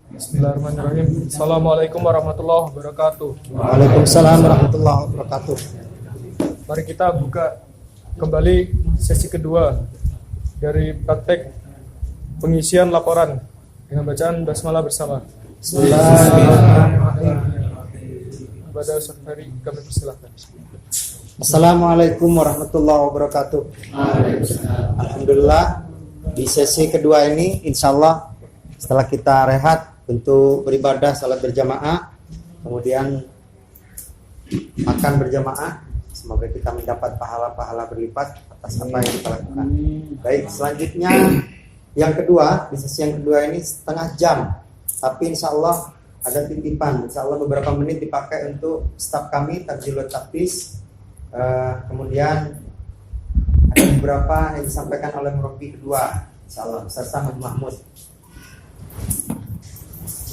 Bismillahirrahmanirrahim. Assalamualaikum warahmatullahi wabarakatuh. Waalaikumsalam warahmatullahi wabarakatuh. Mari kita buka kembali sesi kedua dari praktek pengisian laporan dengan bacaan basmalah bersama. Bismillahirrahmanirrahim. Kepada Ustaz Ferry kami persilahkan. Assalamualaikum warahmatullahi wabarakatuh. Alhamdulillah di sesi kedua ini insya Allah setelah kita rehat untuk beribadah salat berjamaah, kemudian makan berjamaah, semoga kita mendapat pahala-pahala berlipat atas apa yang kita lakukan. Baik, selanjutnya yang kedua, di sesi yang kedua ini setengah jam, tapi insya Allah ada titipan, insya Allah beberapa menit dipakai untuk staf kami takjilul taktis. Kemudian ada beberapa yang disampaikan oleh murabi kedua, insya Allah beserta Mahmud.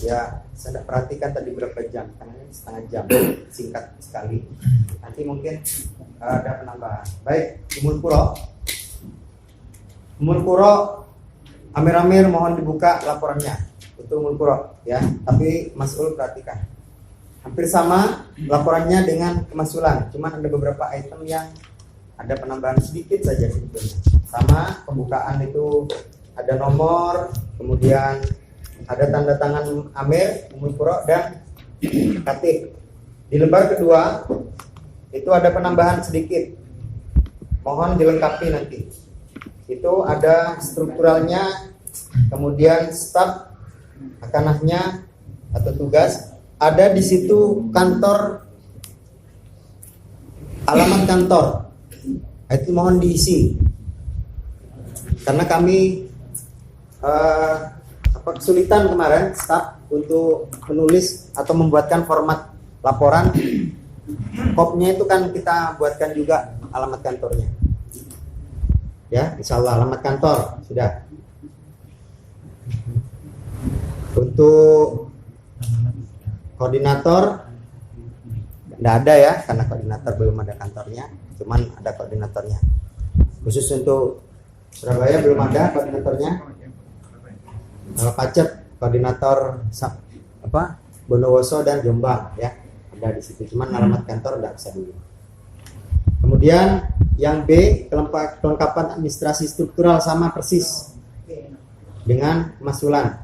Ya, saya tidak perhatikan tadi berapa jam, karena ini setengah jam, singkat sekali. Nanti mungkin ada penambahan. Baik, Umul Qura, Amir mohon dibuka laporannya untuk Umul Qura, ya. Tapi Mas'ul perhatikan. Hampir sama laporannya dengan kemasulan, cuman ada beberapa item yang ada penambahan sedikit saja sebetulnya. Sama pembukaan itu ada nomor, kemudian ada tanda tangan Amir, Umul Qura dan Katib. Di lembar kedua itu ada penambahan sedikit. Mohon dilengkapi nanti. Itu ada strukturalnya, kemudian staf akanahnya atau tugas. Ada di situ kantor, alamat kantor. Itu mohon diisi. Karena kami kesulitan kemarin staf untuk menulis atau membuatkan format laporan. Kopnya itu kan kita buatkan juga alamat kantornya. Ya, insyaallah alamat kantor sudah. Untuk koordinator tidak ada ya, karena koordinator belum ada kantornya, cuman ada koordinatornya. Khusus untuk Surabaya belum ada koordinatornya. Pacet koordinator Bondowoso dan Jombang ya, ada di situ, cuman alamat kantor tidak bisa dulu. Kemudian yang B, kelengkapan administrasi struktural sama persis dengan masulan.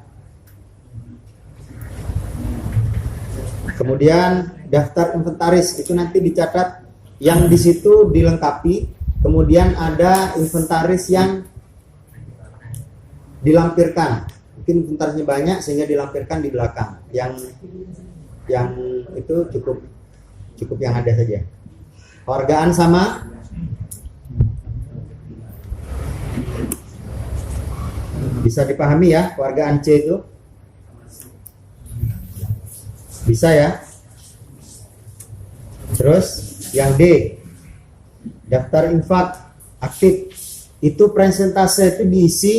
Kemudian daftar inventaris itu nanti dicatat yang di situ dilengkapi. Kemudian ada inventaris yang dilampirkan. Mungkin inventarisnya banyak sehingga dilampirkan di belakang. Yang itu cukup yang ada saja. Kewargaan sama. Bisa dipahami ya, kewargaan C itu? Bisa ya. Terus yang D, daftar infak aktif. Itu persentase itu diisi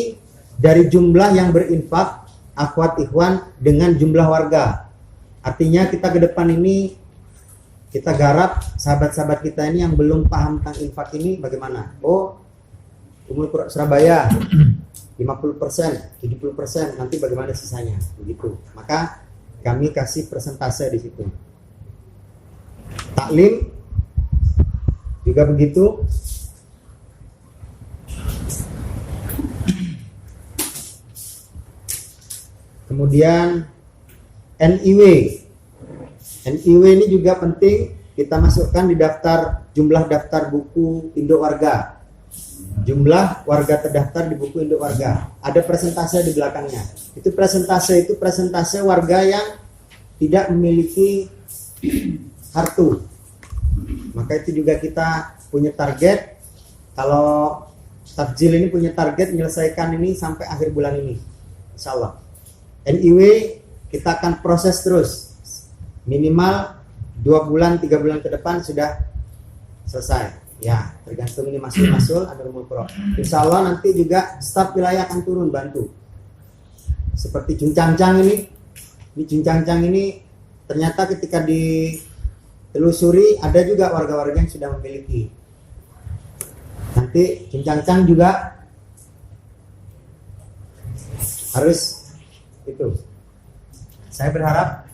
dari jumlah yang berinfak akhwat ikhwan dengan jumlah warga. Artinya kita ke depan ini kita garap sahabat-sahabat kita ini yang belum paham tentang infak ini bagaimana. Oh, Umul Qura Surabaya 50%, 70%, nanti bagaimana sisanya begitu. Maka kami kasih persentase di situ. Taklim juga begitu. Kemudian NIW ini juga penting kita masukkan di jumlah daftar buku induk warga. Jumlah warga terdaftar di buku induk warga. Ada persentase di belakangnya. Itu persentase warga yang tidak memiliki kartu. Maka itu juga kita punya target. Kalau takjil ini punya target menyelesaikan ini sampai akhir bulan ini, insyaallah. NIW kita akan proses terus. Minimal 2 bulan, 3 bulan ke depan sudah selesai. Ya, tergantung ini masul ada Umul Qura. Insyaallah nanti juga staf wilayah akan turun bantu. Seperti Juncangcang ini. Di Juncangcang ini ternyata ketika ditelusuri ada juga warga-warga yang sudah memiliki. Nanti Juncangcang juga harus itu Saya berharap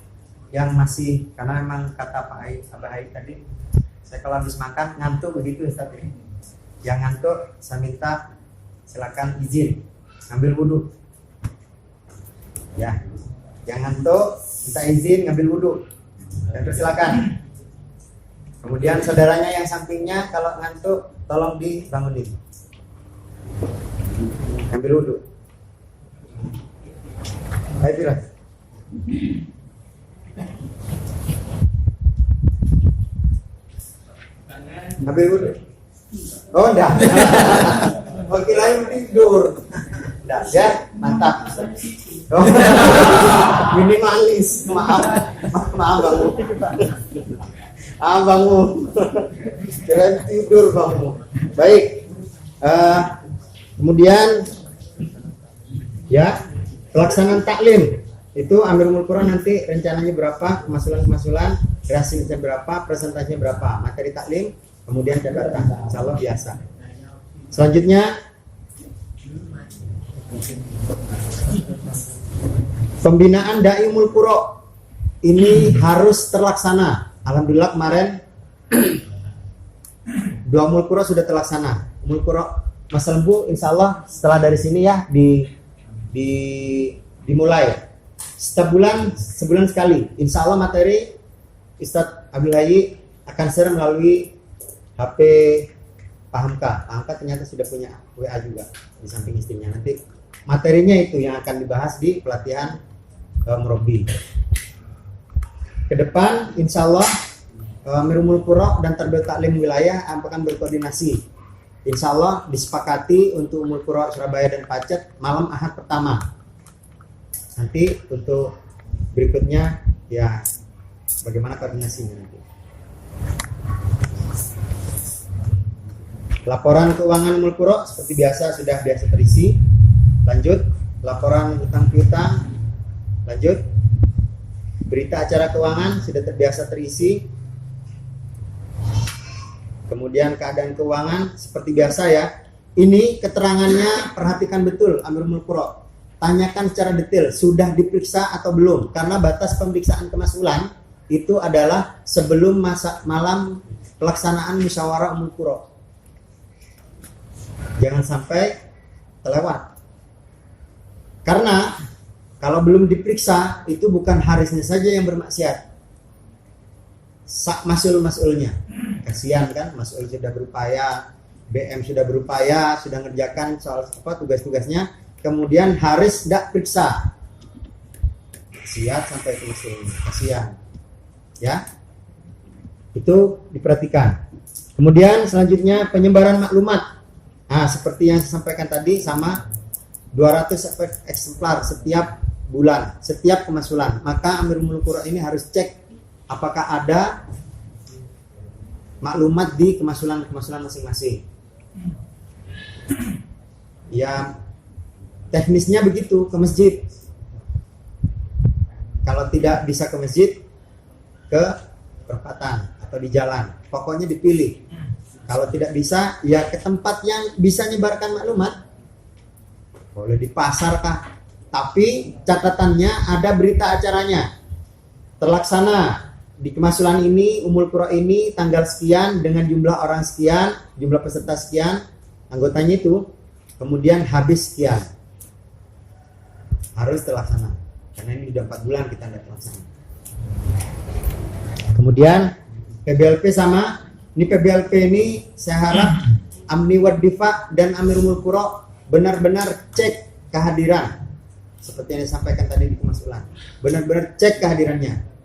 yang masih, karena memang kata Pak Abah Hai tadi, saya kalau habis makan ngantuk begitu Ustaz ini. Yang ngantuk saya minta silakan izin ngambil wudhu. Ya, yang ngantuk minta izin ngambil wudhu dan silakan. Kemudian saudaranya yang sampingnya kalau ngantuk tolong dibangunin. Ambil wudhu. Ayo Firas. Ambil wudhu. Oh enggak. Oh kirain tidur. Enggak ya, mantap. Oh, minimalis. Maaf Bangmu. Bangmu. Kirain tidur Bangmu. Baik. Kemudian ya, pelaksanaan taklim itu Amirul Quran nanti rencananya berapa, kemasulan, durasinya berapa, presentasinya berapa, materi taklim, kemudian catatan, insya Allah biasa. Selanjutnya pembinaan Dai Ummul Qura ini harus terlaksana. Alhamdulillah kemarin 2 Ummul Qura sudah terlaksana. Ummul Qura Mas Lembu insya Allah setelah dari sini ya dimulai setiap sebulan sekali. Insya Allah materi Ustadz Abdul Hayy akan share melalui HP Pak Hamka. Pak Hamka ternyata sudah punya WA juga di samping istrinya. Nanti materinya itu yang akan dibahas di pelatihan Murabi. Ke depan insya Allah Ummul Qura dan Tarbiyah Taklim wilayah akan berkoordinasi. Insya Allah disepakati untuk Ummul Qura Surabaya dan Pacet malam Ahad pertama. Nanti untuk berikutnya ya bagaimana koordinasinya nanti. Laporan keuangan Ummul Qura seperti biasa sudah biasa terisi. Lanjut, laporan utang piutang. Lanjut, berita acara keuangan sudah terbiasa terisi. Kemudian keadaan keuangan seperti biasa ya. Ini keterangannya perhatikan betul Amirul Qura. Tanyakan secara detail sudah diperiksa atau belum, karena batas pemeriksaan kemasulan itu adalah sebelum malam pelaksanaan musyawarah Ummul Qura. Jangan sampai terlewat. Karena kalau belum diperiksa itu bukan harisnya saja yang bermaksiat. Masul-masulnya. Kasihan kan, masul sudah berupaya, BM sudah berupaya, sudah ngerjakan soal tugas-tugasnya, kemudian haris tidak periksa. Siap sampai ke masulnya. Kasihan. Ya. Itu diperhatikan. Kemudian selanjutnya penyebaran maklumat. Nah, seperti yang saya sampaikan tadi sama 200 eksemplar setiap bulan, setiap kemasulan. Maka Amirul Qura ini harus cek apakah ada maklumat di kemasulan masing-masing. Ya, teknisnya begitu ke masjid. Kalau tidak bisa ke masjid, ke perempatan atau di jalan. Pokoknya dipilih. Kalau tidak bisa, ya ke tempat yang bisa nyebarkan maklumat. Boleh di pasar kah? Tapi catatannya ada berita acaranya. Terlaksana di kemasulan ini, Ummul Qura ini tanggal sekian dengan jumlah orang sekian, jumlah peserta sekian, anggotanya itu, kemudian habis sekian. Harus terlaksana. Karena ini sudah 4 bulan kita tidak terlaksana. Kemudian PBLP sama, ini PBLP ini saya harap Amni Wad Difa dan Amirul Qura benar-benar cek kehadiran. Seperti yang disampaikan tadi di kemasulan. Benar-benar cek kehadirannya.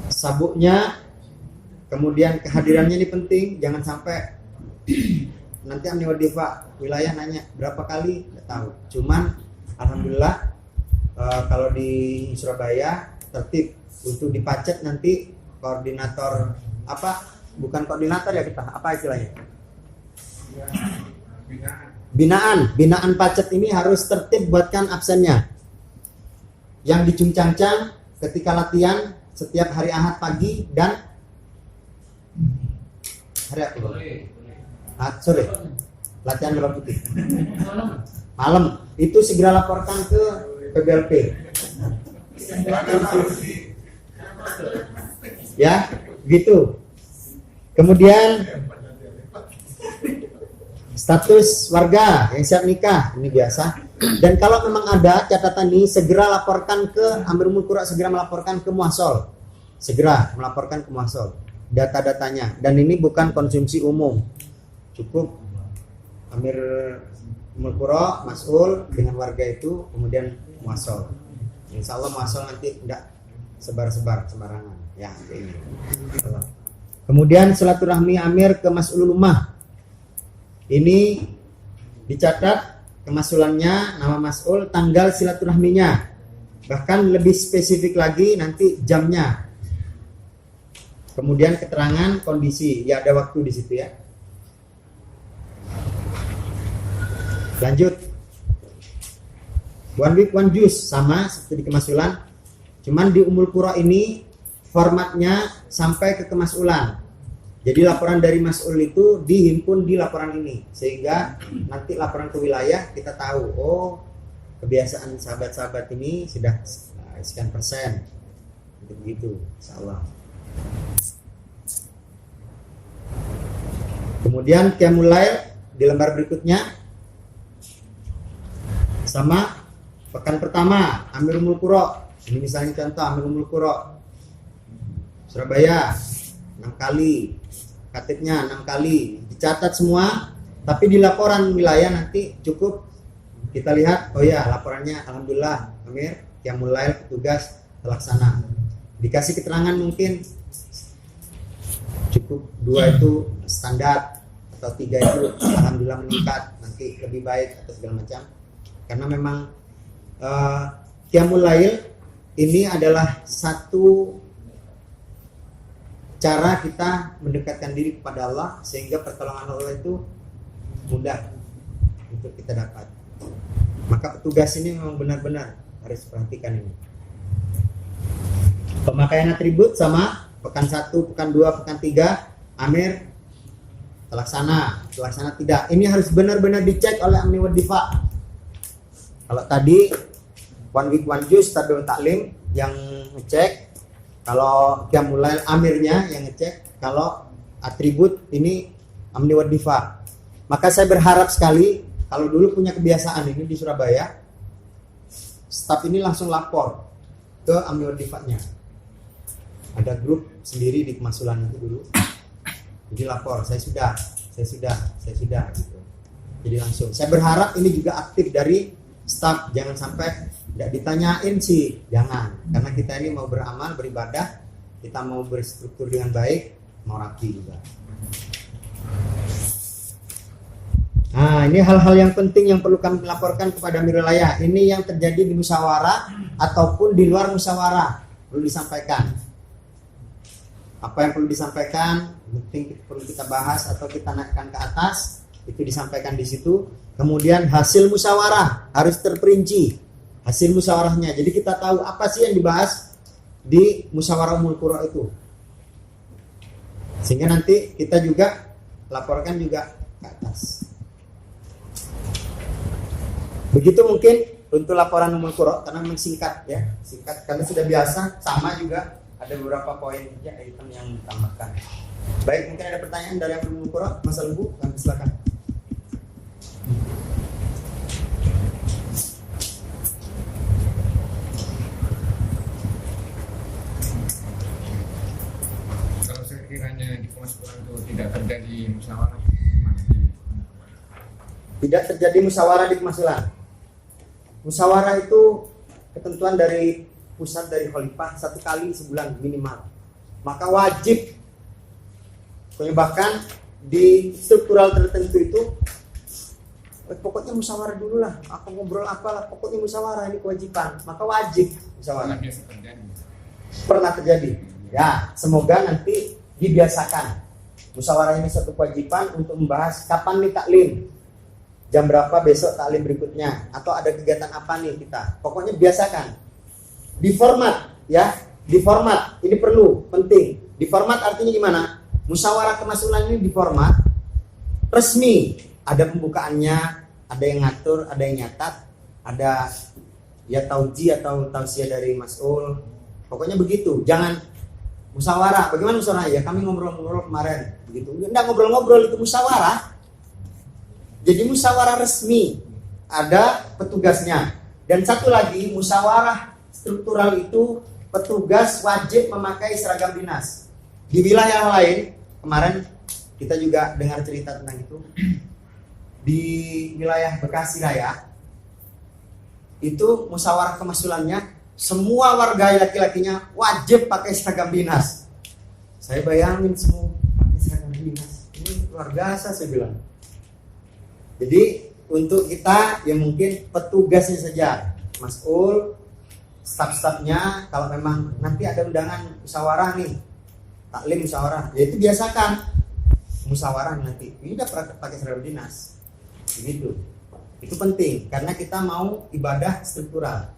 Sabuknya, kemudian kehadirannya ini penting. Jangan sampai nanti Amni Wad Difa wilayah nanya berapa kali, tidak tahu. Cuman alhamdulillah kalau di Surabaya tertib. Untuk di Pacet nanti koordinator bukan koordinator ya kita, apa istilahnya? Binaan Pacet ini harus tertib buatkan absennya. Yang dicungcang ketika latihan setiap hari Ahad pagi dan hari apa? Sore. Latihan merah putih. Malam itu segera laporkan ke PBLP. Ya, gitu. Kemudian status warga yang siap nikah, ini biasa. Dan kalau memang ada catatan ini, segera laporkan ke Amirul Qura, segera melaporkan ke Muasol. Segera melaporkan ke Muasol data-datanya. Dan ini bukan konsumsi umum. Cukup Amirul Qura, Mas'ul dengan warga itu, kemudian Muasol. Insya Allah Muasol nanti tidak sebar-sebar sembarangan. Ya, ini. Kemudian silaturahmi Amir ke Mas'ulul Ummah. Ini dicatat kemasulannya, nama Mas'ul, tanggal silaturahminya. Bahkan lebih spesifik lagi nanti jamnya. Kemudian keterangan kondisi, ya ada waktu di situ ya. Lanjut. One week one juice sama seperti di kemasulan. Cuman di Ummul Qura ini formatnya sampai ke kemasulan. Jadi laporan dari Mas'ul itu dihimpun di laporan ini, sehingga nanti laporan ke wilayah kita tahu, oh kebiasaan sahabat-sahabat ini sudah sekian persen, begitu, insyaallah. Kemudian Qiyamul Lail di lembar berikutnya sama pekan pertama Amirul Qura. Ini misalnya contoh Amirul Qura Surabaya 6 kali. Katibnya 6 kali, dicatat semua, tapi di laporan wilayah nanti cukup kita lihat, oh ya laporannya alhamdulillah Amir Qiyamul Lail petugas terlaksana. Dikasih keterangan mungkin cukup 2 itu standar atau 3 itu alhamdulillah meningkat, nanti lebih baik atau segala macam. Karena memang Qiyamul Lail ini adalah satu cara kita mendekatkan diri kepada Allah, sehingga pertolongan Allah itu mudah untuk kita dapat. Maka petugas ini memang benar-benar harus perhatikan ini. Pemakaian atribut sama pekan 1, pekan 2, pekan 3 Amir terlaksana tidak. Ini harus benar-benar dicek oleh Amni wad Difa. Kalau tadi one week one juice Tarbiyah Taklim yang ngecek, kalau Qiyamul Lail Amirnya yang ngecek, kalau atribut ini Amni wad Difa. Maka saya berharap sekali, kalau dulu punya kebiasaan ini di Surabaya, staf ini langsung lapor ke Amni wad Difa-nya. Ada grup sendiri di kemasulan itu dulu. Jadi lapor, saya sudah gitu. Jadi langsung. Saya berharap ini juga aktif dari staf, jangan sampai tidak ditanyain sih, jangan. Karena kita ini mau beramal, beribadah, kita mau berstruktur dengan baik, mau rapi juga. Nah, ini hal-hal yang penting yang perlu kami laporkan kepada Amirul Wilayah. Ini yang terjadi di musyawarah ataupun di luar musyawarah perlu disampaikan. Apa yang perlu disampaikan, penting perlu kita bahas atau kita naikkan ke atas, itu disampaikan di situ. Kemudian hasil musyawarah harus terperinci, hasil musyawarahnya. Jadi kita tahu apa sih yang dibahas di musyawarah Ummul Qura itu, sehingga nanti kita juga laporkan juga ke atas. Begitu mungkin untuk laporan Ummul Qura, karena memang singkat ya, singkat karena sudah biasa. Sama juga ada beberapa poin ya, item yang ditambahkan. Baik, mungkin ada pertanyaan dari yang Ummul Qura, Mas Lembu, silakan. Kalau sekiranya di kemasulan itu tidak terjadi musyawarah, tidak terjadi musyawarah di kemasulan. Musyawarah itu ketentuan dari pusat, dari khalifah, 1 kali sebulan minimal. Maka wajib, bahkan di struktural tertentu itu pokoknya musyawarah dulu lah, aku ngobrol apalah, pokoknya musyawarah ini kewajiban. Maka wajib musyawarah. Pernah terjadi. Ya, semoga nanti dibiasakan. Musyawarah ini satu kewajiban untuk membahas kapan nih taklim, jam berapa besok taklim berikutnya, atau ada kegiatan apa nih kita. Pokoknya biasakan. Di format ya, di format. Ini perlu, penting. Di format artinya gimana? Musyawarah kemasulan ini di format resmi. Ada pembukaannya, ada yang ngatur, ada yang nyatat, ada ya tauji atau tausiah dari mas'ul. Pokoknya begitu. Jangan musyawarah. Bagaimana musyawarah? Ya kami ngobrol-ngobrol kemarin. Begitu. Enggak ngobrol-ngobrol, itu musyawarah. Jadi musyawarah resmi, ada petugasnya. Dan satu lagi, musyawarah struktural itu petugas wajib memakai seragam dinas. Di wilayah lain, kemarin kita juga dengar cerita tentang itu. Di wilayah Bekasi Raya, itu musyawarah kemasulannya semua warga laki-lakinya wajib pakai seragam dinas. Saya bayangin semua pakai seragam dinas. Ini luar biasa saya bilang. Jadi untuk kita yang mungkin petugasnya saja, mas'ul, staf-stafnya, kalau memang nanti ada undangan musyawarah nih, taklim musyawarah, ya itu biasakan musyawarah nanti. Ini udah pakai seragam dinas. Begitu. Itu penting karena kita mau ibadah struktural.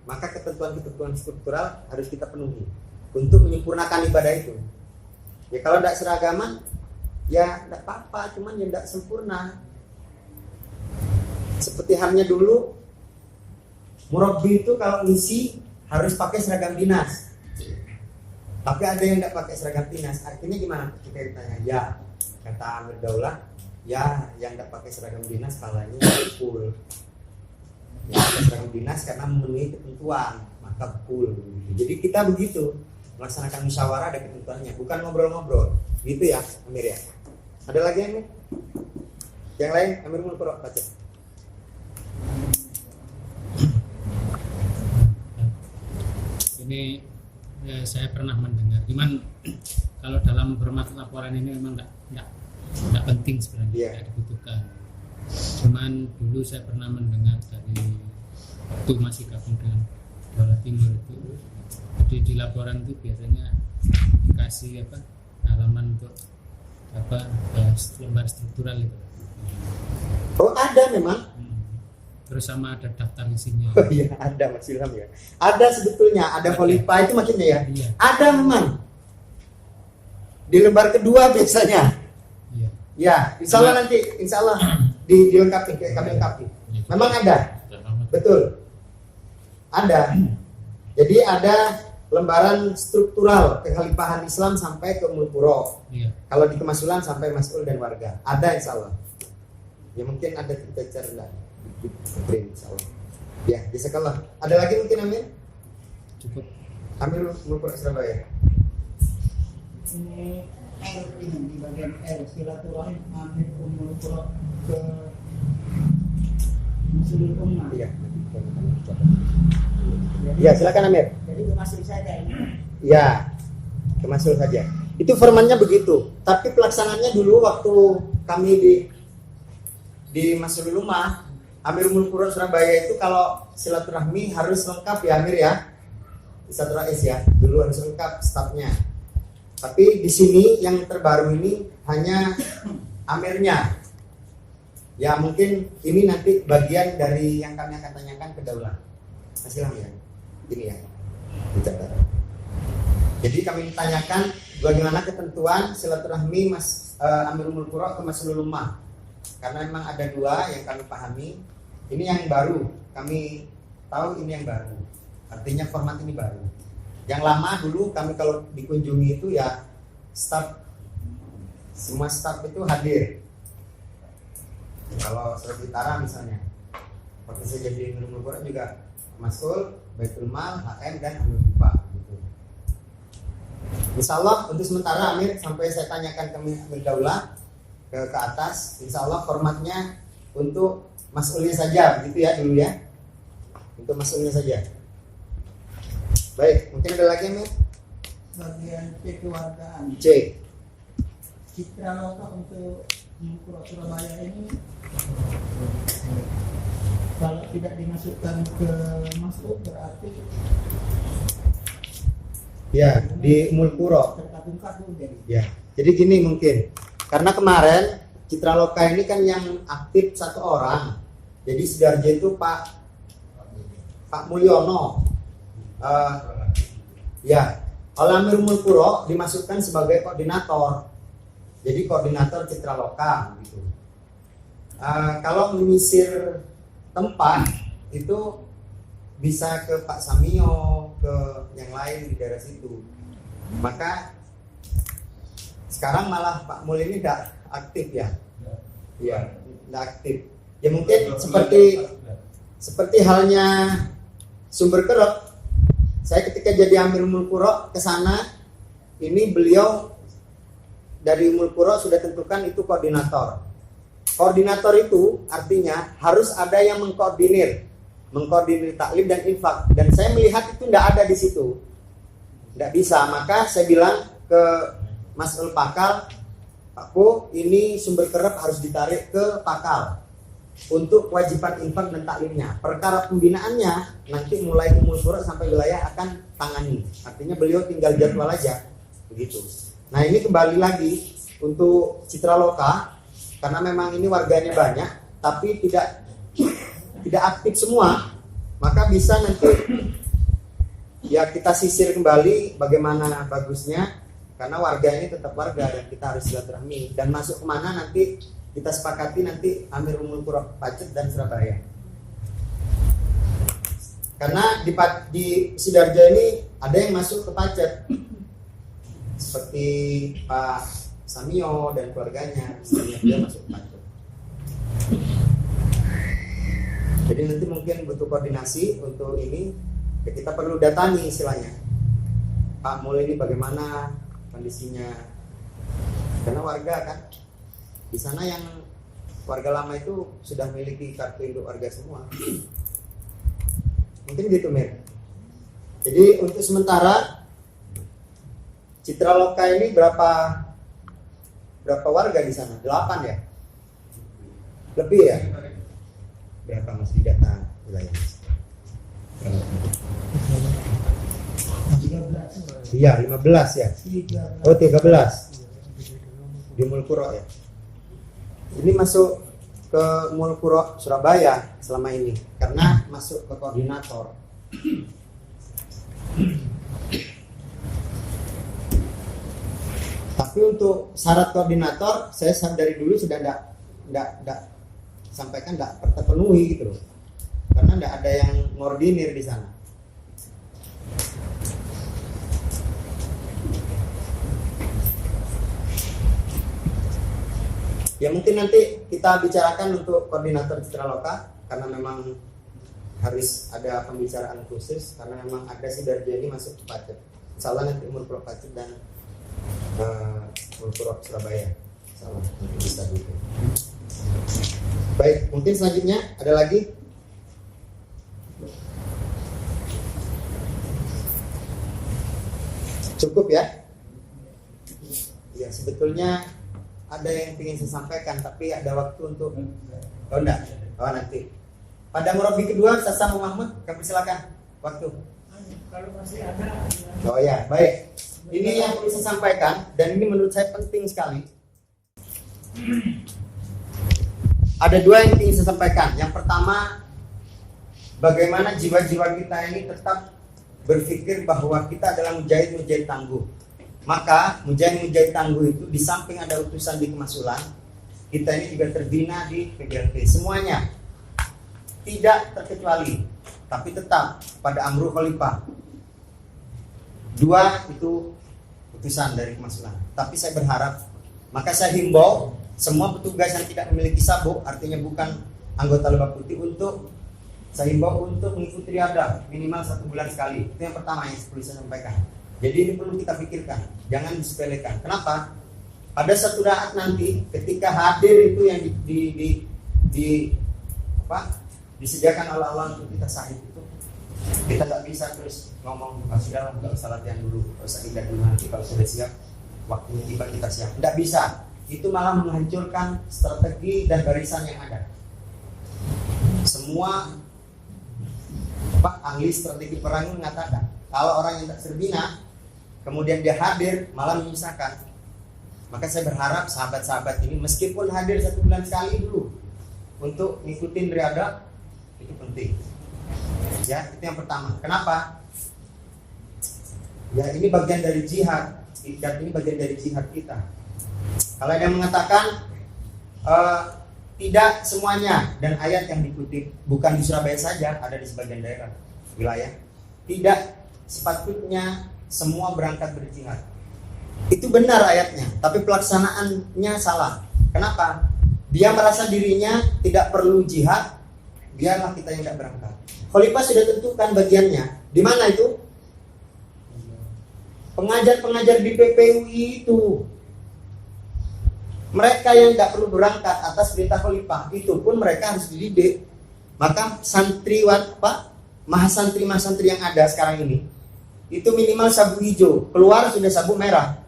Maka ketentuan-ketentuan struktural harus kita penuhi untuk menyempurnakan ibadah itu. Ya kalau tidak seragaman, ya tidak apa-apa, cuman ya tidak sempurna. Seperti halnya dulu, murabbi itu kalau ngisi harus pakai seragam dinas. Tapi ada yang tidak pakai seragam dinas. Artinya gimana? Kita ditanya, ya kata Amir Daulah, ya yang tidak pakai seragam dinas palanya full. Ya, pakai seragam dinas karena memenuhi ketentuan, maka full. Jadi kita begitu melaksanakan musyawarah ada ketentuannya, bukan ngobrol-ngobrol. Gitu ya, Amir ya. Ada lagi Amir? Yang lain, Amir mau baca. Ini saya pernah mendengar. Cuman kalau dalam format laporan ini memang nggak penting sebenarnya, tidak dibutuhkan. Cuman dulu saya pernah mendengar dari waktu masih gabung dengan Jawa Timur itu, jadi di laporan itu biasanya dikasih halaman untuk lembar struktural itu. Oh ada memang. Terus sama ada daftar isinya. Oh iya ada Mas Ilham ya. Ada sebetulnya, ada polipa itu maksudnya ya. Iya. Ada memang. Di lembar kedua biasanya. Iya. Ya, insya Allah nanti, insya Allah dilengkapi, kami lengkapi. Memang ada, betul. Ada. Jadi ada lembaran struktural kekhalifahan Islam sampai ke Ummul Qura. Iya. Kalau di kemasulan sampai mas'ul dan warga. Ada insya Allah. Ya mungkin ada kita cerita. Insya Allah. Ya, jazakallah. Ada lagi mungkin Amir? Cukup. Amir Ummul Qura Surabaya. Ini R ini di bagian R, silaturahim Amir Ummul Qura ke Muslimul Ummah. Iya. Ya, silakan Amir. Jadi masih saja ini. Ya, kemasul saja. Itu formatnya begitu. Tapi pelaksanaannya dulu waktu kami di Masjidil Ummah, Amir Ummul Qura Surabaya itu kalau silaturahmi harus lengkap ya Amir ya. Silaturahmi ya, dulu harus lengkap stafnya. Tapi di sini yang terbaru ini hanya Amirnya. Ya mungkin ini nanti bagian dari yang kami akan tanyakan ke Daulah. Silakan ya. Ini ya. Dicatat. Jadi kami tanyakan bagaimana ketentuan silaturahmi Amir Ummul Qura ke Masjidil Ummah. Karena memang ada dua yang kami pahami. Ini yang baru, kami tahu ini yang baru. Artinya format ini baru. Yang lama dulu kami kalau dikunjungi itu ya semua staf itu hadir. Kalau Sulawesi Utara misalnya, waktu saya jadi Ummul Qura juga Mas'ul, Baitul Mal, HM dan Amir Lupa. Gitu. Insya Allah untuk sementara Amir sampai saya tanyakan ke Amir Daulah ke atas, insya Allah formatnya untuk mas'ulnya saja, begitu ya dulu ya, untuk mas'ulnya saja. Baik, mungkin ada lagi Amir? Bagian C kewargaan. C. Citra lokal untuk Ummul Qura Surabaya ini kalau tidak dimasukkan ke masuk berarti Ya, di Ummul Qura. terkabung-kabung jadi. Ya, jadi gini mungkin, karena kemarin Citra Loka ini kan yang aktif satu orang. Jadi Sidarjo itu Pak Mulyono. Ya, oleh Amir Ummul Qura dimasukkan sebagai koordinator. Jadi koordinator Citra Loka gitu. Kalau menyisir tempat itu bisa ke Pak Samio, ke yang lain di daerah situ. Maka sekarang malah Pak Mul ini tidak aktif ya. Iya, tidak aktif. Ya mungkin seperti halnya Sumber Kerep. Saya ketika jadi Amir Ummul Qura ke sana, ini beliau dari Ummul Qura sudah tentukan itu koordinator. Koordinator itu artinya harus ada yang mengkoordinir taklim dan infak. Dan saya melihat itu tidak ada di situ, tidak bisa. Maka saya bilang ke Mas Ul Pakal, Pak Ko, ini Sumber Kerep harus ditarik ke Pakal untuk kewajiban infak dan taklimnya. Perkara pembinaannya nanti mulai Ummul Qura sampai wilayah akan tangani. Artinya beliau tinggal jadwal aja, begitu. Nah ini kembali lagi untuk Citraloka, karena memang ini warganya banyak, tapi tidak aktif semua, maka bisa nanti ya kita sisir kembali bagaimana bagusnya, karena warga ini tetap warga dan kita harus silaturahmi. Dan masuk kemana nanti kita sepakati nanti Amir Ummul Qura Pacet dan Surabaya. Karena di Sidoarjo ini ada yang masuk ke Pacet, seperti Pak Samio dan keluarganya, istilahnya dia masuk ke Pacet. Jadi nanti mungkin butuh koordinasi untuk ini, ya kita perlu datangi istilahnya. Pak Mul ini bagaimana kondisinya? Karena warga kan di sana yang warga lama itu sudah memiliki kartu induk warga semua. Mungkin gitu Mir. Jadi untuk sementara Citraloka ini berapa warga di sana? 8 ya? Lebih ya? Berapa masih data wilayah? 13. Iya, 15 ya. 13. Oh, 13. Di Ummul Qura ya. Ini masuk ke Ummul Qura Surabaya selama ini karena masuk ke koordinator. Tapi untuk syarat koordinator saya dari dulu sudah enggak sampaikan enggak terpenuhi gitu loh. Karena enggak ada yang ngordinir di sana. Ya mungkin nanti kita bicarakan untuk koordinator Citraloka karena memang harus ada pembicaraan khusus karena memang ada Sidoarjo ini masuk ke Pacet. Insyaallah nanti Ummul Qura Pacet dan Ummul Qura Surabaya. Insyaallah nanti bisa gitu. Baik, mungkin selanjutnya ada lagi. Cukup ya? Ya sebetulnya ada yang ingin saya sampaikan tapi ada waktu untuk nanti pada murabi kedua Sasa Muhammad kami silakan waktu. Kalau masih ada. Oh ya baik, ini yang perlu saya sampaikan dan ini menurut saya penting sekali. Ada 2 yang ingin saya sampaikan. Yang pertama, bagaimana jiwa-jiwa kita ini tetap berpikir bahwa kita adalah mujahid tangguh. Maka mujahid tangguh itu di samping ada utusan di Kemasulan, kita ini juga terbina di PGLP. Semuanya tidak terkecuali, tapi tetap pada Amru Khalifah. 2 itu utusan dari Kemasulan. Tapi saya berharap, maka saya himbau semua petugas yang tidak memiliki sabuk, artinya bukan anggota Lebah Putih, saya himbau untuk mengikuti riadah minimal 1 bulan sekali. Itu yang pertama yang perlu saya sampaikan. Jadi ini perlu kita pikirkan, jangan disepelekan. Kenapa? Pada satu saat nanti ketika hadir itu yang disediakan oleh Allah untuk kita sahih itu, kita nggak bisa terus ngomong sudah nggak usah latihan dulu, nggak usah ingat dulu, nanti kalau sudah siap waktunya tiba kita siap. Nggak bisa, itu malah menghancurkan strategi dan barisan yang ada. Semua ahli strategi perang mengatakan kalau orang yang tak terbina kemudian dia hadir malah menyusahkan. Maka saya berharap sahabat-sahabat ini meskipun hadir 1 bulan sekali dulu untuk ngikutin riadah itu penting. Ya, itu yang pertama. Kenapa? Ya, ini bagian dari jihad. Dan ini bagian dari jihad kita. Kalau ada yang mengatakan tidak semuanya dan ayat yang dikutip bukan di Surabaya saja, ada di sebagian daerah. wilayah, tidak sepatutnya semua berangkat berjihad. Itu benar ayatnya, tapi pelaksanaannya salah. Kenapa? Dia merasa dirinya tidak perlu jihad, biarlah kita yang tidak berangkat. Khalifah sudah tentukan bagiannya. Di mana itu? Pengajar-pengajar di PPUI itu. Mereka yang tidak perlu berangkat atas perintah Khalifah, itu pun mereka harus dididik. Maka mahasantri yang ada sekarang ini, itu minimal sabuk hijau, keluar sudah sabuk merah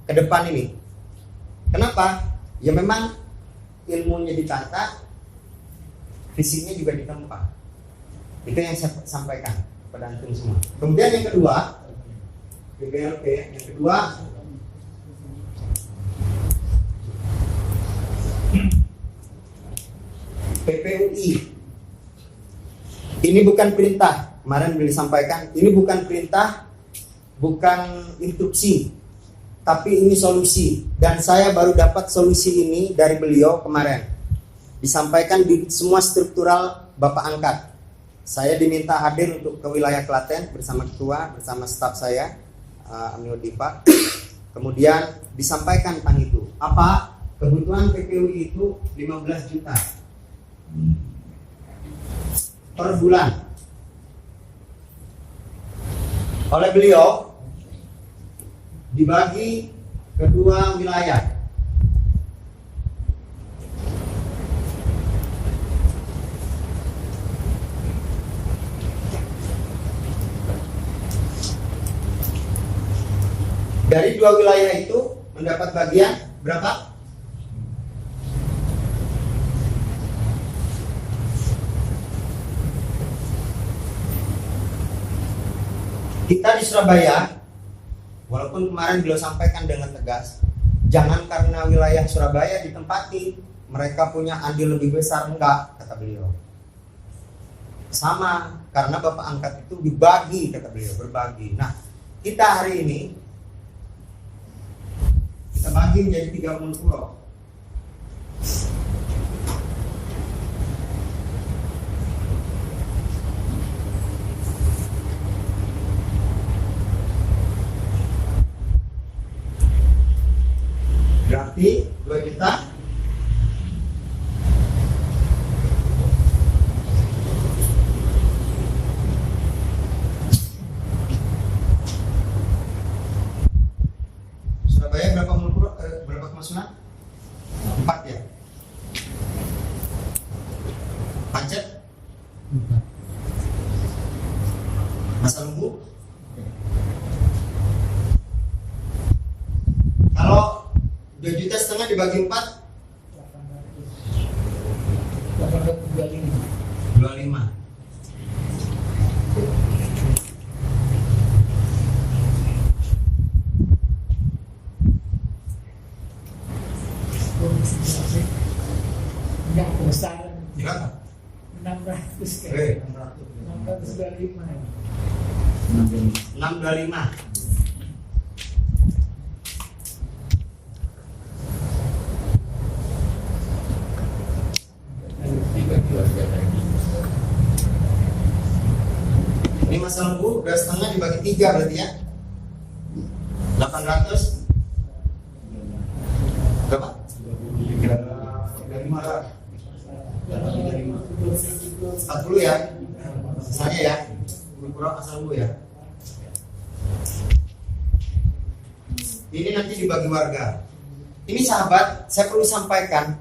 ke depan ini. Kenapa? Ya memang ilmunya ditata, visinya juga ditempa. Itu yang saya sampaikan kepada antum semua. Kemudian yang kedua, BBLP, yang kedua, PPUI. Ini bukan perintah, kemarin boleh disampaikan, ini bukan perintah, bukan instruksi, tapi ini solusi. Dan saya baru dapat solusi ini dari beliau kemarin. Disampaikan di semua struktural Bapak angkat. Saya diminta hadir untuk ke wilayah Klaten bersama ketua, bersama staf saya, Amil Dipa. Kemudian disampaikan tentang itu. Apa? Kebutuhan PPUI itu 15 juta per bulan. Oleh beliau dibagi kedua wilayah. Dari dua wilayah itu mendapat bagian berapa? Kita di Surabaya, walaupun kemarin beliau sampaikan dengan tegas, jangan karena wilayah Surabaya ditempati, mereka punya andil lebih besar, enggak, kata beliau. Sama, karena Bapak angkat itu dibagi, kata beliau, berbagi. Nah, kita hari ini kita bagi menjadi 30 pulau. Berarti 2 juta Surabaya berapa kemasukan? 4 ya? Pancet? 4. Masa Lembu? Kalau 2,5 juta dibagi 4 25. Enggak besar. Berapa? 600 Eh. kayak 625. 625. Ini Masa Lembu 2,5 dibagi 3 berarti ya 800 berapa? 40 ya misalnya ya kurang Masa Lembu ya. Ini nanti dibagi warga. Ini sahabat, saya perlu sampaikan,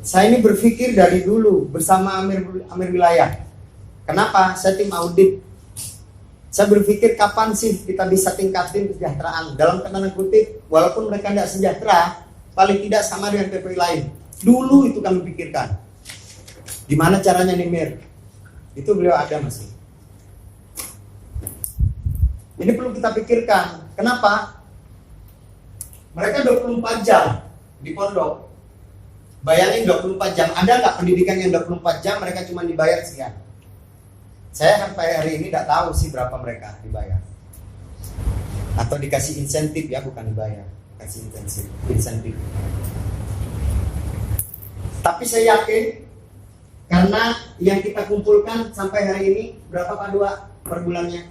saya ini berpikir dari dulu bersama Amir Wilayah. Kenapa? Saya tim audit. Saya berpikir kapan sih kita bisa tingkatin kesejahteraan. Dalam tanda kutip, walaupun mereka tidak sejahtera, paling tidak sama dengan PPI lain. Dulu itu kami pikirkan. Gimana caranya nih Mir? Itu beliau ada masih. Ini perlu kita pikirkan. Kenapa? Mereka 24 jam di pondok. Bayangin 24 jam. Ada nggak pendidikan yang 24 jam mereka cuma dibayar sekian? Saya sampai hari ini tidak tahu sih berapa mereka dibayar. Atau dikasih insentif ya, bukan dibayar. Kasih insentif. Tapi saya yakin Karena yang kita kumpulkan sampai hari ini berapa Pak Dua per bulannya?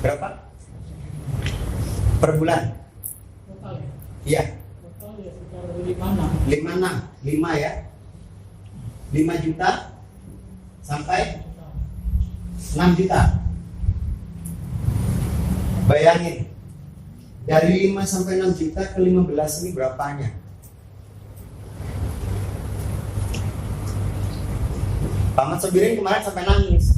Berapa? Per bulan? Total ya? Iya, Total ya sekitar 56. 56, 5 ya. 5 juta sampai 6 juta. Bayangin, dari 5 sampai 6 juta ke 15 ini berapanya? Pak Ahmad Sobirin kemarin sampai nangis.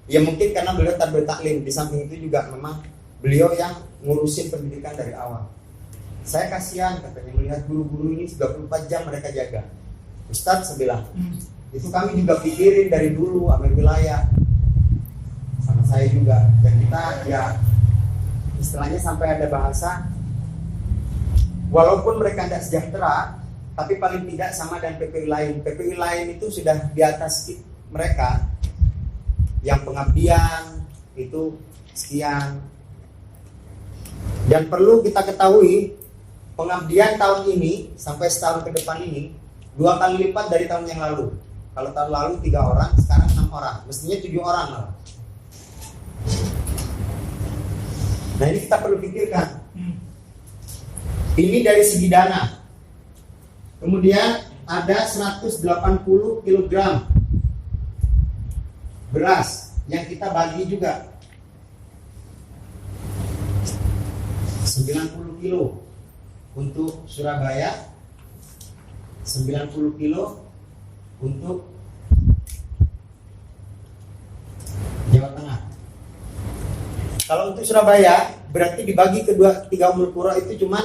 Ya mungkin karena beliau tarbiyah taklim. Di samping itu juga memang beliau yang ngurusin pendidikan dari awal. Saya kasihan katanya melihat guru-guru ini 24 jam mereka jaga. Ustadz saya bilang, itu kami juga pikirin dari dulu ambil wilayah. Sama saya juga. Dan kita ya istilahnya sampai ada bahasa, walaupun mereka tidak sejahtera, tapi paling tidak sama dengan PPI lain. PPI lain itu sudah di atas mereka. Yang pengabdian itu sekian. Dan perlu kita ketahui, pengabdian tahun ini sampai setahun ke depan ini 2 kali lipat dari tahun yang lalu. Kalau tahun lalu 3 orang, sekarang 6 orang. Mestinya 7 orang malah. Nah ini kita perlu pikirkan. Ini dari segi dana. Kemudian ada 180 kg beras yang kita bagi juga. 90 kilo untuk Surabaya, 90 kilo untuk Jawa Tengah. Kalau untuk Surabaya berarti dibagi ke 3 Ummul Qura itu cuma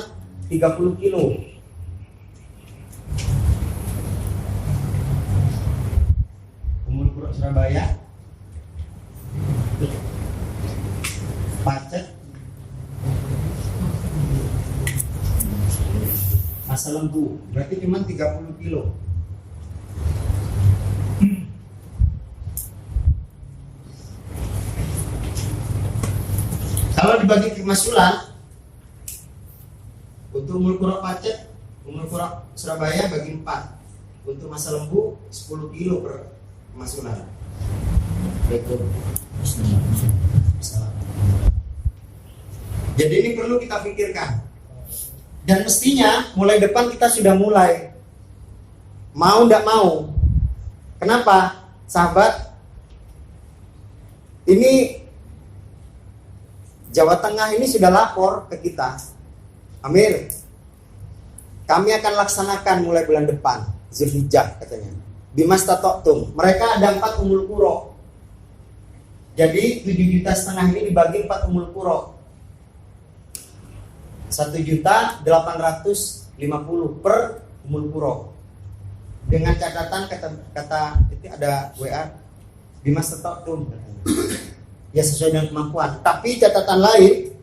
30 kilo. Ummul Qura Surabaya, Pacet, Masa Lembu, berarti cuma 30 kilo. Kalau dibagi ke Masulan, untuk Ummul Qura Pacet, Ummul Qura Surabaya bagi 4. Untuk Masa Lembu 10 kilo per Masulan. Betul. Jadi ini perlu kita pikirkan. Dan mestinya mulai depan kita sudah mulai. Mau ndak mau. Kenapa? Sahabat, ini Jawa Tengah ini sudah lapor ke kita. Amir, kami akan laksanakan mulai bulan depan, Zulhijjah katanya. Bimas Tatoktum. Mereka ada 4 Ummul Qura. Jadi 7,5 juta ini dibagi 4 Ummul Qura. 1.850.000 per Ummul Qura. Dengan catatan kata itu ada WA Bimas Tatoktum katanya. Ya sesuai dengan kemampuan. Tapi catatan lain,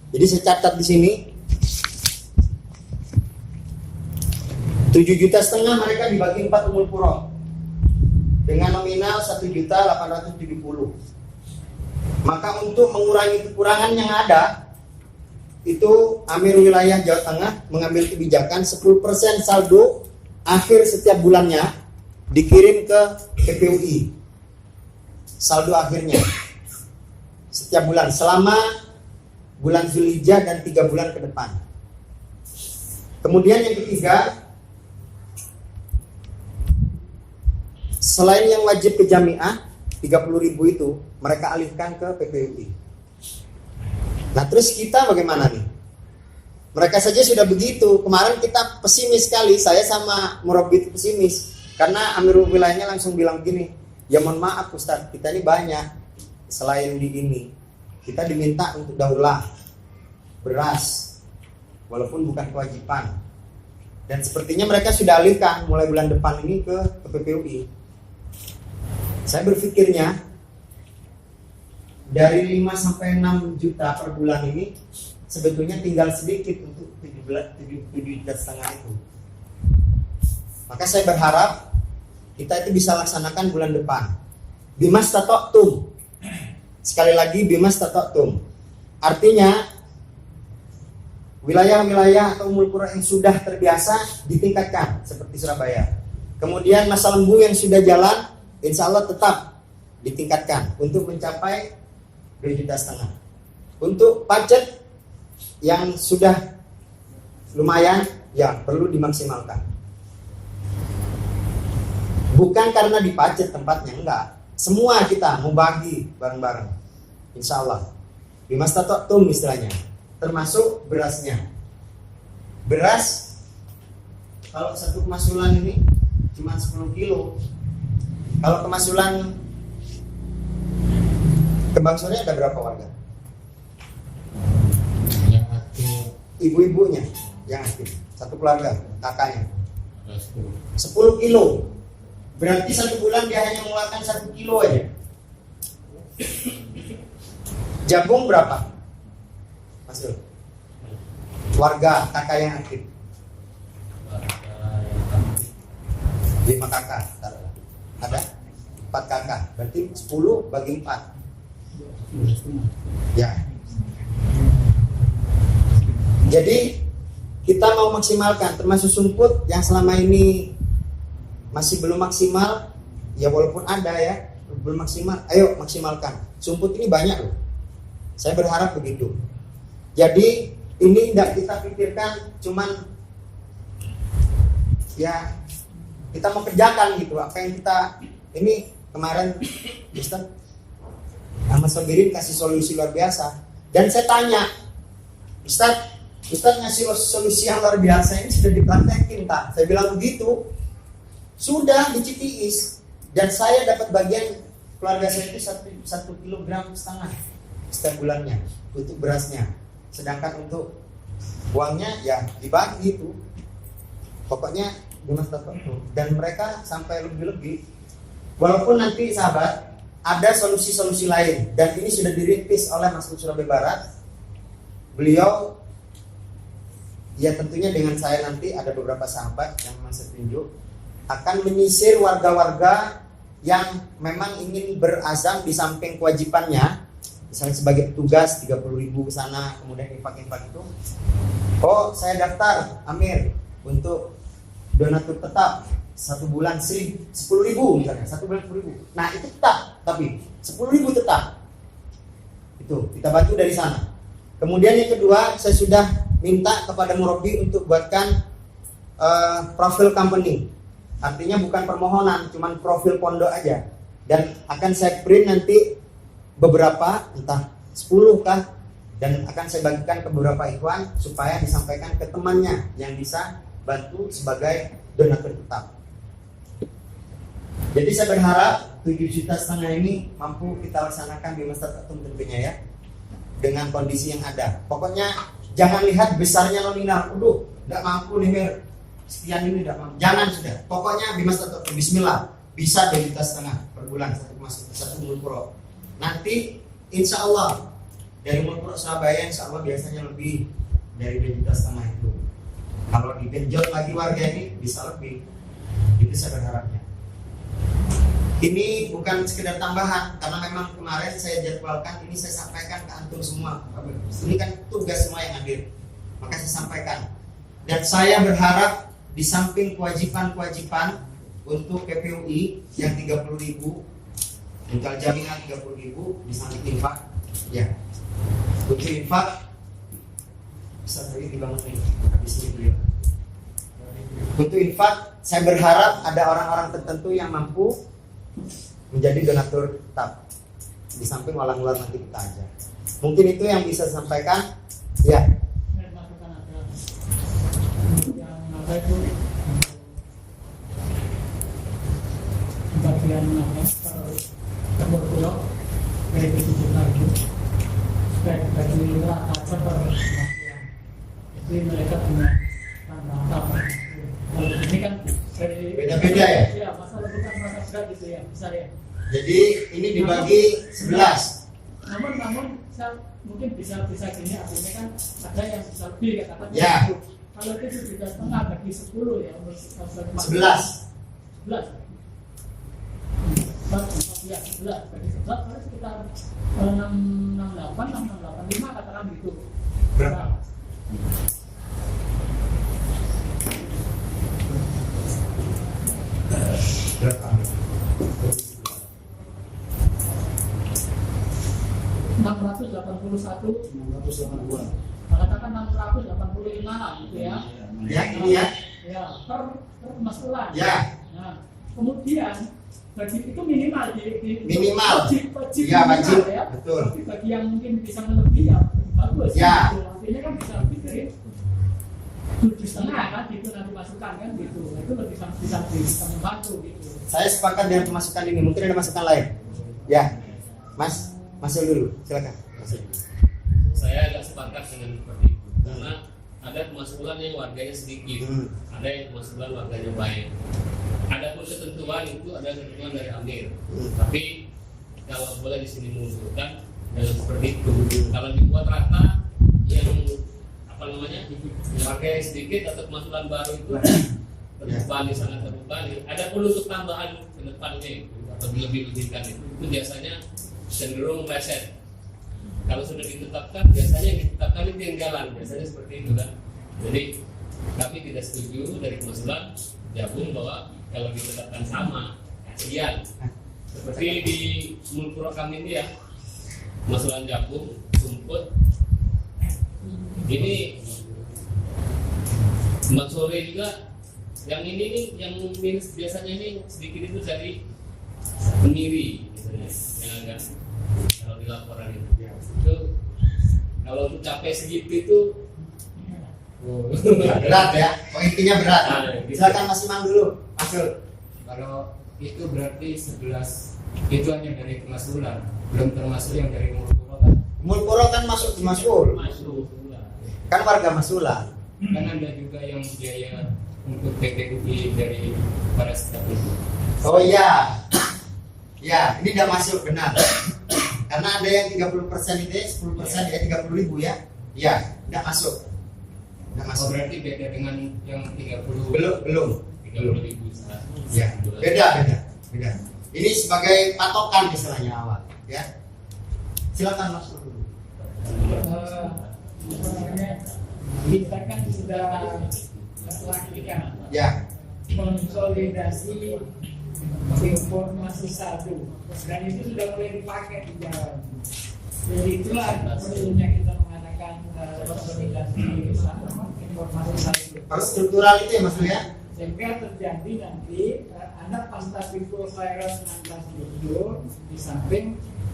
jadi saya catat di sini 7,5 juta mereka dibagi 4 Ummul Qura dengan nominal 1.870.000. Maka untuk mengurangi kekurangan yang ada, itu Amir Wilayah Jawa Tengah mengambil kebijakan 10% saldo akhir setiap bulannya dikirim ke PPUI. Saldo akhirnya setiap bulan selama bulan Zulhijjah dan 3 bulan ke depan. Kemudian yang ketiga, selain yang wajib ke jamiah 30.000 itu mereka alihkan ke PPUI. Nah terus kita bagaimana nih? Mereka saja sudah begitu. Kemarin kita pesimis sekali. Saya sama Murabbi itu pesimis karena Amirul Wilayahnya langsung bilang gini, ya mohon maaf Ustaz, kita ini banyak. Selain di ini, kita diminta untuk daulah beras, walaupun bukan kewajiban. Dan sepertinya mereka sudah alihkan mulai bulan depan ini ke PPUI. Saya berpikirnya dari 5 sampai 6 juta per bulan ini sebetulnya tinggal sedikit untuk 7,5 juta itu. Maka saya berharap kita itu bisa laksanakan bulan depan. Bimas Tatoktum. Sekali lagi Bimas Tatoktum. Artinya wilayah-wilayah atau umul qura yang sudah terbiasa ditingkatkan seperti Surabaya. Kemudian masa lembu yang sudah jalan, insya Allah tetap ditingkatkan untuk mencapai 2,5 juta. Untuk Pacet yang sudah lumayan, ya perlu dimaksimalkan. Bukan karena di Pacet tempatnya, enggak. Semua kita mau bagi bareng-bareng, insya Allah. Bimas tatum istilahnya, termasuk berasnya. Beras, kalau satu kemasulan ini cuma 10 kilo. Kalau kemasulan Kembang Sore ada berapa warga? Yang aktif Ibu-ibunya yang aktif, satu keluarga, kakaknya ada 10 kilo. Berarti 1 bulan dia hanya mengeluarkan 1 kilo aja. Jagung berapa? Mas Dul? Warga kakak yang aktif 5 kakak, ada 4 kakak, berarti 10 bagi 4. Ya. Jadi kita mau maksimalkan, termasuk sumput yang selama ini masih belum maksimal, ya walaupun ada ya belum maksimal, ayo maksimalkan. Sumput ini banyak loh. Saya berharap begitu. Jadi ini tidak kita pikirkan cuman ya kita mau kerjakan gitu apa yang kita ini kemarin Ustaz Ahmad Sobirin kasih solusi luar biasa dan saya tanya Ustaz ngasih solusi yang luar biasa ini sudah dipraktekin tak? Saya bilang begitu, sudah di CTIS dan saya dapat bagian keluarga saya itu 1,5 kilogram setiap bulannya untuk berasnya, sedangkan untuk uangnya ya dibagi itu pokoknya Dimas Tato dan mereka sampai lebih-lebih. Walaupun nanti sahabat ada solusi-solusi lain dan ini sudah dirintis oleh Mas Surabaya Barat. Beliau ya tentunya dengan saya nanti ada beberapa sahabat yang masih tunjuk akan menyisir warga-warga yang memang ingin berazam di samping kewajibannya, misalnya sebagai petugas 30.000 ke sana, kemudian infak-infak itu. Oh, saya daftar Amir untuk donatur tetap 1 bulan 10.000 misalnya, 1 bulan 10.000. Nah itu tetap, tapi 10.000 tetap. Itu kita bantu dari sana. Kemudian yang kedua, saya sudah minta kepada Murabi untuk buatkan profil company. Artinya bukan permohonan, cuman profil pondok aja. Dan akan saya print nanti beberapa, entah 10 kah, dan akan saya bagikan ke beberapa ikhwan supaya disampaikan ke temannya yang bisa bantu sebagai donatur tetap. Jadi saya berharap 7,5 juta ini mampu kita laksanakan di Masjid Atum tentunya ya, dengan kondisi yang ada. Pokoknya jangan lihat besarnya nominal, nggak mampu nih Mir, sekian ini nggak mampu. Jangan sudah. Pokoknya di Masjid Atum Bismillah bisa 2,5 juta per bulan satu umul qura. Nanti insya Allah dari umul qura Surabaya insya Allah biasanya lebih dari 2,5 juta itu. Kalau digenjot lagi warga ini bisa lebih. Itu saya berharapnya. Ini bukan sekedar tambahan karena memang kemarin saya jadwalkan ini saya sampaikan ke antum semua. Ini kan tugas semua yang hadir. Maka saya sampaikan. Dan saya berharap di samping kewajiban-kewajiban untuk PPUI yang 30.000, untuk jaminan 30.000 di samping infak. Ya. Untuk infak bisa tadi dibangun ini habis ini beliau. Untuk infak, saya berharap ada orang-orang tertentu yang mampu menjadi donatur tetap. Di samping walang-walang nanti kita aja. Mungkin itu yang bisa saya sampaikan. Ya. Yang apa itu bagian umur qura dari 7 juta itu bagi rata per itu mereka punya tambahan. Kalau ini kan dari Beda-beda ya? Iya, masalah bukan masalah berat gitu ya, besar ya. Jadi ini dibagi 11. Namun saya mungkin bisa gini, artinya kan ada yang bisa lebih ya katakan. Ya. Kalau itu 7,5 bagi 10 ya, 11. 11. Ya, 11 bagi 11 berarti sekitar 668, 685 katakan gitu. Berapa? katakan 685 lah gitu ya. Ya, ini ya. Ya, per pemasukan. Ya. Nah, kemudian wajib itu minimal Minimal. wajib Ya, minimal wajib. ya. Betul. Tapi bagi yang mungkin bisa melebihi ya bagus. Ya. Gitu. Artinya kan bisa lebih dari 7,5 kan itu nanti masukan kan gitu. Itu lebih bisa membantu gitu. Saya sepakat dengan pemasukan ini. Mungkin ada masukan lain. Ya, Mas, masuk dulu. Silakan. Masuk. Saya agak sepakat dengan seperti itu karena ada pemasukan yang warganya sedikit, ada yang pemasukan warganya banyak. Ada pun ketentuan itu ada ketentuan dari Amir, tapi kalau boleh di sini mengusulkan seperti itu. Kalau dibuat rata yang apa namanya warga yang sedikit atau pemasukan baru itu terbebani, sangat terbebani. Ada pun untuk tambahan ke depannya atau lebih-lebihkan itu biasanya cenderung meleset. Kalau sudah ditetapkan, biasanya yang ditetapkan itu yang jalan, biasanya seperti itu kan. Jadi kami tidak setuju dari pemasukan Jabung bahwa kalau ditetapkan sama, kasihan. Seperti di Mulpuro kami ini ya, pemasukan Jabung, Sumput, ini Mbak Sore juga, yang ini nih, yang minus biasanya ini sedikit itu dari Kemiri, misalnya, yang agak kalau di laporan itu kalau untuk capai segitu itu Berat ya. Intinya berat. Nah, gitu. Silakan Mas Imam dulu. Masuk. Kalau itu berarti 11 itu hanya dari pemasukan, belum termasuk yang dari Mulpuro kan. Mulpuro kan masuk di Masul. masuk Kan warga Masulan. Kan ada juga yang biaya untuk PPUI dari para staf itu. Oh iya. Ya, ini udah masuk benar. Karena ada yang 30% itu, 10% ya 30.000 ya. Iya, udah masuk. Udah Oh, masuk. berarti beda dengan yang 30. Belum. 30.000 Ya, beda. Ini sebagai patokan istilahnya awal, ya. Silakan masuk dulu. Kita kan sudah melakukan Ya. konsolidasi informasi satu dan itu sudah mulai dipakai di jalan. Jadi itulah perlunya kita mengadakan konsolidasi informasi satu. Harus struktural itu ya Mas ya. Sehingga terjadi nanti ada pasca-pikul virus 16 itu di samping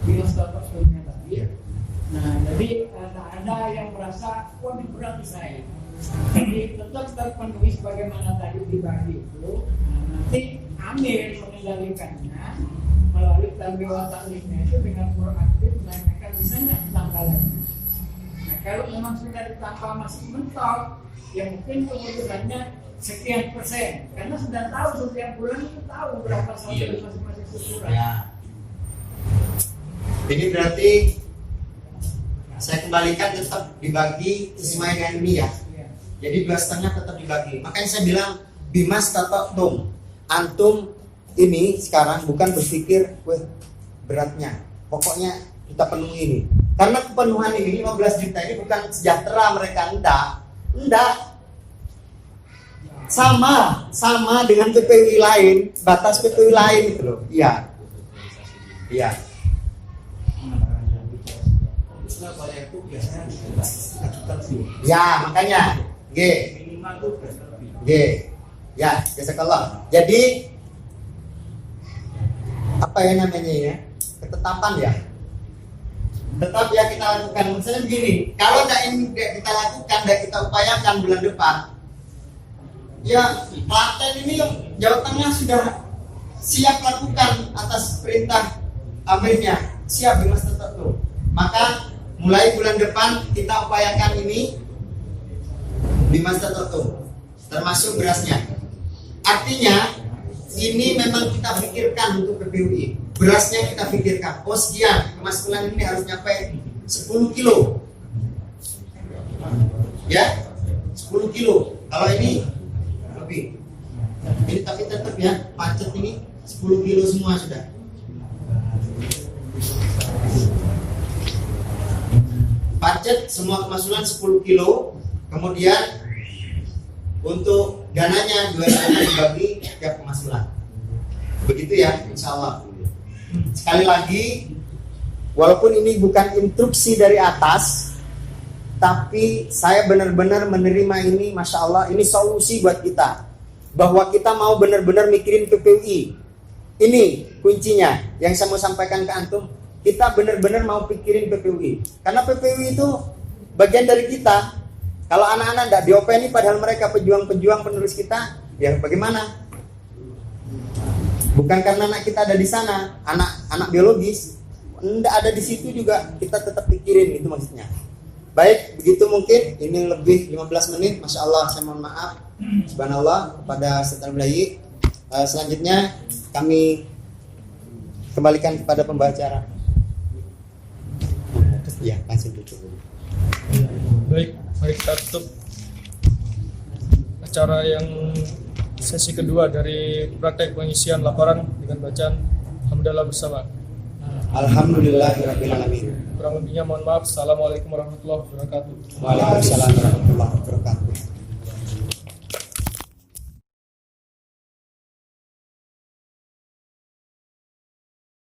virus tertentunya tadi. Nah, jadi ada yang merasa wah ini berat di saya. Jadi tetap terpenuhi sebagaimana tadi dibagi itu. Nah, nanti Amir mengendalikannya melalui tanggung taklimnya itu dengan proaktif menanyakan bisa nggak ditambah lagi. Nah, kalau memang sudah ditambah masih mentok, ya mungkin kebutuhannya sekian persen karena sudah tahu setiap bulan itu tahu berapa saldo masing-masing struktural. Ya. Ini berarti saya kembalikan tetap dibagi sesuai dengan ini ya. Jadi 2,5 tetap dibagi. Makanya saya bilang Bimas Tatok Antum ini sekarang bukan berpikir beratnya. Pokoknya kita penuhi ini. Karena kepenuhan ini 15 juta ini bukan sejahtera mereka, enggak. Sama dengan PPWI lain, batas PPWI lain gitu loh. Iya. Ya, makanya G. Ya, jazakallah. Jadi apa ya namanya ya? Ketetapan ya. Tetap ya kita lakukan. Misalnya begini, kalau ini kita lakukan dan kita upayakan bulan depan, ya Klaten ini Jawa Tengah sudah siap lakukan atas perintah Amirnya, siap Bimas tertentu. Maka mulai bulan depan kita upayakan ini Bimas tertentu, termasuk berasnya. Artinya ini memang kita pikirkan untuk PPUI. Berasnya kita pikirkan. Oh sekian, kemasukan ini harus nyampe 10 kilo. Ya, 10 kilo. Kalau ini lebih. Ini tapi tetap ya, pacet ini 10 kilo semua sudah. Pacet semua kemasukan 10 kilo. Kemudian untuk dananya 2 juta dibagi tiap pemasukan. Begitu ya, insya Allah. Sekali lagi walaupun ini bukan instruksi dari atas, tapi saya benar-benar menerima ini, Masya Allah, ini solusi buat kita, bahwa kita mau benar-benar mikirin PPUI. Ini kuncinya yang saya mau sampaikan ke antum. Kita benar-benar mau pikirin PPUI, karena PPUI itu bagian dari kita. Kalau anak-anak tidak diopeni padahal mereka pejuang-pejuang penerus kita, ya bagaimana? Bukan karena anak kita ada di sana, anak biologis tidak ada di situ juga, kita tetap pikirin, itu maksudnya. Baik, begitu mungkin. Ini lebih 15 menit, Masya Allah, saya mohon maaf. Subhanallah kepada Setan Belayi. Selanjutnya kami kembalikan kepada pembawa acara. Ya, langsung duduk. Baik, mari kita tutup acara yang sesi kedua dari praktek pengisian laporan dengan bacaan hamdalah bersama. Alhamdulillahirrahmanirrahim. Kurang lebihnya mohon maaf. Assalamualaikum warahmatullahi wabarakatuh. Waalaikumsalam warahmatullahi wabarakatuh.